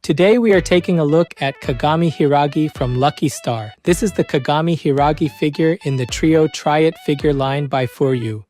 Today we are taking a look at Kagami Hiiragi from Lucky Star. This is the Kagami Hiiragi figure in the Trio-Try-iT figure line by FuRyu.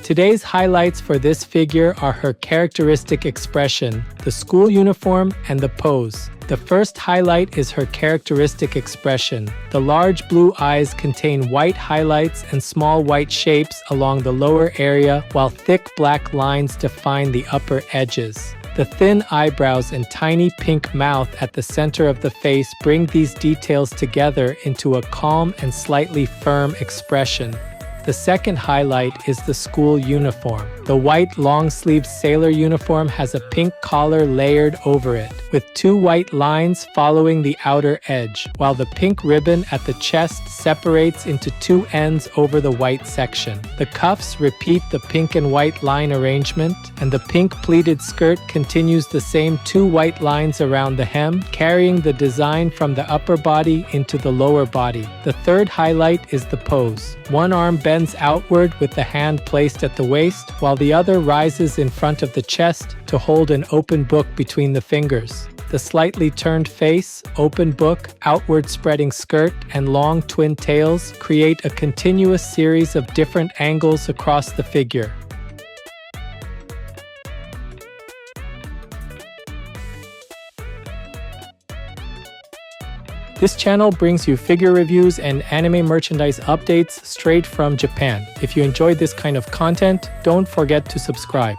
Today's highlights for this figure are her characteristic expression, the school uniform, and the pose. The first highlight is her characteristic expression. The large blue eyes contain white highlights and small white shapes along the lower area, while thick black lines define the upper edges. The thin eyebrows and tiny pink mouth at the center of the face bring these details together into a calm and slightly firm expression. The second highlight is the school uniform. The white long-sleeved sailor uniform has a pink collar layered over it, with two white lines following the outer edge, while the pink ribbon at the chest separates into two ends over the white section. The cuffs repeat the pink and white line arrangement, and the pink pleated skirt continues the same two white lines around the hem, carrying the design from the upper body into the lower body. The third highlight is the pose. One arm bends outward with the hand placed at the waist, while the other rises in front of the chest to hold an open book between the fingers. The slightly turned face, open book, outward spreading skirt, and long twin tails create a continuous series of different angles across the figure. This channel brings you figure reviews and anime merchandise updates straight from Japan. If you enjoyed this kind of content, don't forget to subscribe.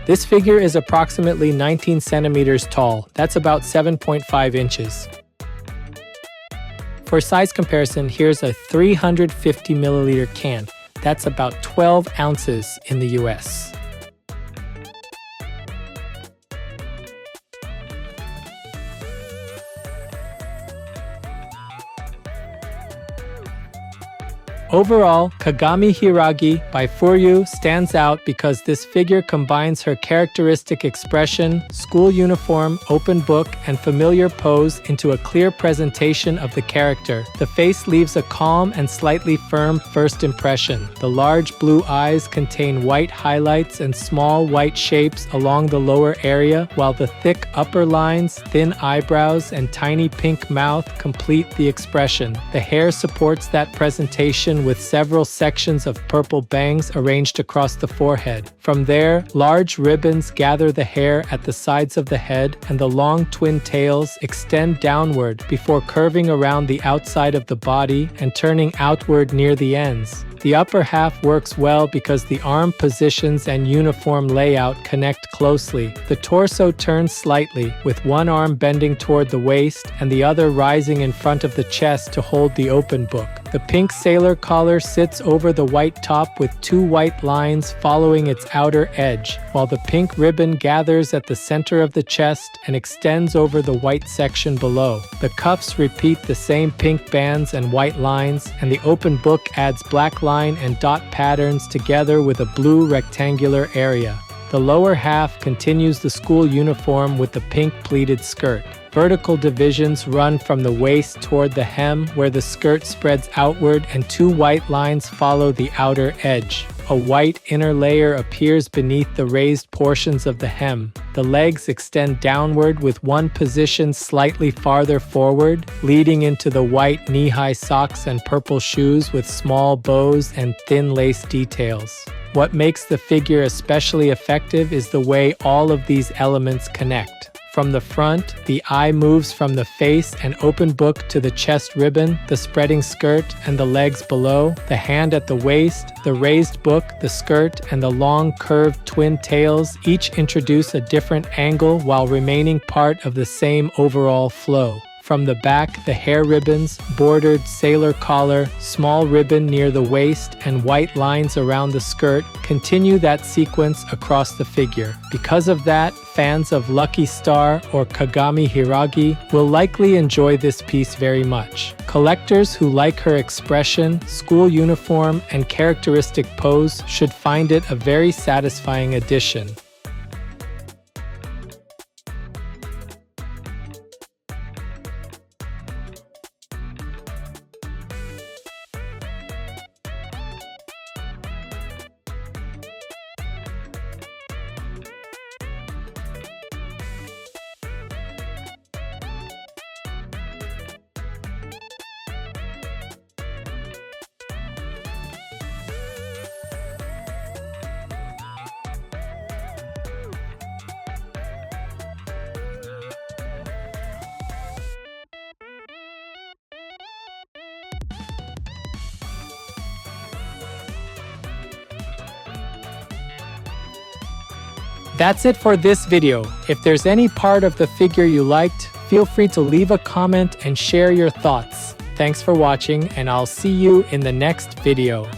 This figure is approximately 19 centimeters tall. That's about 7.5 inches. For size comparison, here's a 350 milliliter can. That's about 12 ounces in the US. Overall, Kagami Hiiragi by FuRyu stands out because this figure combines her characteristic expression, school uniform, open book, and familiar pose into a clear presentation of the character. The face leaves a calm and slightly firm first impression. The large blue eyes contain white highlights and small white shapes along the lower area, while the thick upper lines, thin eyebrows, and tiny pink mouth complete the expression. The hair supports that presentation with several sections of purple bangs arranged across the forehead. From there, large ribbons gather the hair at the sides of the head, and the long twin tails extend downward before curving around the outside of the body and turning outward near the ends. The upper half works well because the arm positions and uniform layout connect closely. The torso turns slightly, with one arm bending toward the waist and the other rising in front of the chest to hold the open book. The pink sailor collar sits over the white top with two white lines following its outer edge, while the pink ribbon gathers at the center of the chest and extends over the white section below. The cuffs repeat the same pink bands and white lines, and the open book adds black line and dot patterns together with a blue rectangular area. The lower half continues the school uniform with the pink pleated skirt. Vertical divisions run from the waist toward the hem, where the skirt spreads outward and two white lines follow the outer edge. A white inner layer appears beneath the raised portions of the hem. The legs extend downward with one position slightly farther forward, leading into the white knee-high socks and purple shoes with small bows and thin lace details. What makes the figure especially effective is the way all of these elements connect. From the front, the eye moves from the face and open book to the chest ribbon, the spreading skirt, and the legs below, the hand at the waist, the raised book, the skirt, and the long curved twin tails each introduce a different angle while remaining part of the same overall flow. From the back, the hair ribbons, bordered sailor collar, small ribbon near the waist, and white lines around the skirt continue that sequence across the figure. Because of that, fans of Lucky Star or Kagami Hiiragi will likely enjoy this piece very much. Collectors who like her expression, school uniform, and characteristic pose should find it a very satisfying addition. That's it for this video. If there's any part of the figure you liked, feel free to leave a comment and share your thoughts. Thanks for watching, and I'll see you in the next video.